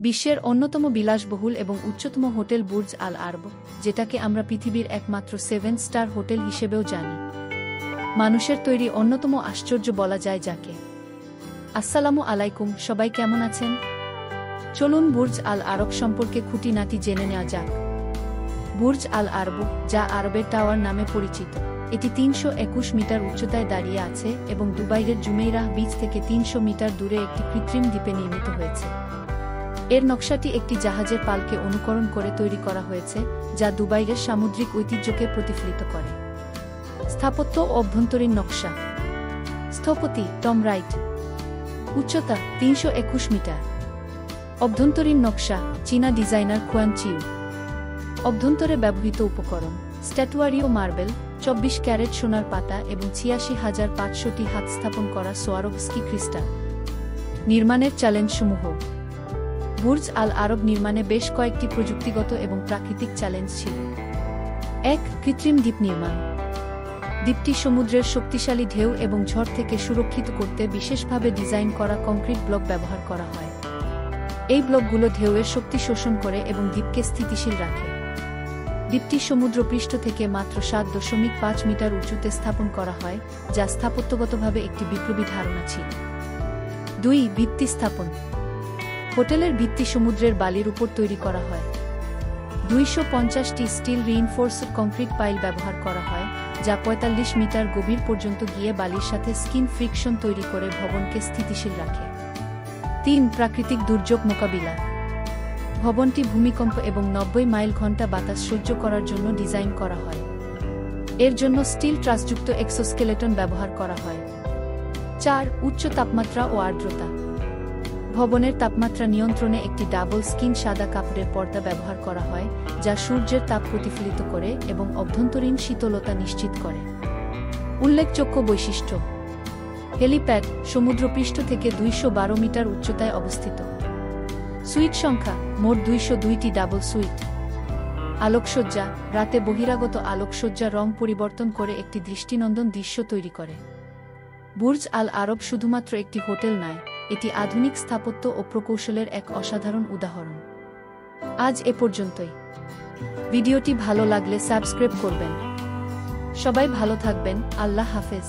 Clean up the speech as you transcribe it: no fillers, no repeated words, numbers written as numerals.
বিশ্বের অন্যতম বিলাসবহুল এবং উচ্চতম হোটেল বুর্জ আল আরব, যেটাকে আমরা পৃথিবীর একমাত্র 7 স্টার হোটেল হিসেবেও জানি। মানুষের তৈরি অন্যতম আশ্চর্য বলা যায় যাকে। আসসালামু আলাইকুম, সবাই কেমন আছেন? চলুন বুর্জ আল আরব সম্পর্কে খুঁটিনাটি জেনে নেওয়া যাক। বুর্জ আল আরব, যা আরবের টাওয়ার নামে পরিচিত, এটি 321 মিটার উচ্চতায় দাঁড়িয়ে আছে এবং দুবাইয়ের জুমেইরাহ বিচ থেকে 300 মিটার দূরে একটি কৃত্রিম দ্বীপে নির্মিত হয়েছে। এর নকশাটি একটি জাহাজের পালকে অনুকরণ করে তৈরি করা হয়েছে, যা দুবাইয়ের সামুদ্রিক ঐতিহ্যকে প্রতিফলিত করে। স্থাপত্য ও অভ্যন্তরীণ নকশা। স্থপতি টম রাইট। উচ্চতা 321 মিটার। অভ্যন্তরীণ নকশা চীনা ডিজাইনার খুয়ান চিউ। অভ্যন্তরে ব্যবহৃত উপকরণ স্ট্যাটুয়ারি ও মার্বেল, 24 ক্যারেট সোনার পাতা এবং ৮৬,৫০০টি হাত স্থাপন করা সোয়ারোভস্কি ক্রিস্টাল। নির্মাণের চ্যালেঞ্জসমূহ। বুর্জ আল আরব নির্মাণে বেশ কয়েকটি প্রযুক্তিগত এবং প্রাকৃতিক চ্যালেঞ্জ ছিল। ১. কৃত্রিম দ্বীপ নির্মাণ। দ্বীপটি সমুদ্রের শক্তিশালী ঢেউ এবং ঝড় থেকে সুরক্ষিত করতে বিশেষভাবে ডিজাইন করা কংক্রিট ব্লক ব্যবহার করা হয়। এই ব্লকগুলো ঢেউয়ের শক্তি শোষণ করে এবং দ্বীপকে স্থিতিশীল রাখে। দ্বীপটি সমুদ্রপৃষ্ঠ থেকে মাত্র ৭.৫ মিটার উঁচুতে স্থাপন করা হয়, যা স্থাপত্যগতভাবে একটি বিপ্লবী ধারণা ছিল। ২. ভিত্তি স্থাপন। হোটেলের ভিত্তি সমুদ্রের বালির উপর তৈরি করা হয়। ২৫০টি স্টিল রিইনফোর্সড কংক্রিট পাইল ব্যবহার করা হয়, যা ৪৫ মিটার গভীর পর্যন্ত গিয়ে বালির সাথে স্কিন ফ্রিকশন তৈরি করে ভবনকে স্থিতিশীল রাখে। ৩. প্রাকৃতিক দুর্যোগ মোকাবিলা। ভবনটি ভূমিকম্প এবং ৯০ মাইল ঘণ্টা বাতাস সহ্য করার জন্য ডিজাইন করা হয়। এর জন্য স্টিল ট্রাসযুক্ত এক্সোস্কেলেটন ব্যবহার করা হয়। ৪. উচ্চ তাপমাত্রা ও আর্দ্রতা। ভবনের তাপমাত্রা নিয়ন্ত্রণে একটি ডাবল স্কিন সাদা কাপড়ের পর্দা ব্যবহার করা হয়, যা সূর্যের তাপ প্রতিফলিত করে এবং অভ্যন্তরীণ শীতলতা নিশ্চিত করে। উল্লেখযোগ্য বৈশিষ্ট্য। হেলিপ্যাড, সমুদ্রপৃষ্ঠ থেকে ২১২ মিটার উচ্চতায় অবস্থিত। সুইট সংখ্যা, মোট ২০২টি ডাবল সুইট। আলোকসজ্জা, রাতে বহিরাগত আলোকসজ্জা রং পরিবর্তন করে একটি দৃষ্টিনন্দন দৃশ্য তৈরি করে। বুর্জ আল আরব শুধুমাত্র একটি হোটেল নয়, এটি আধুনিক স্থাপত্য ও প্রকৌশলের এক অসাধারণ উদাহরণ। আজ এ পর্যন্তই। ভিডিওটি ভালো লাগলে সাবস্ক্রাইব করবেন। সবাই ভালো থাকবেন। আল্লাহ হাফেজ।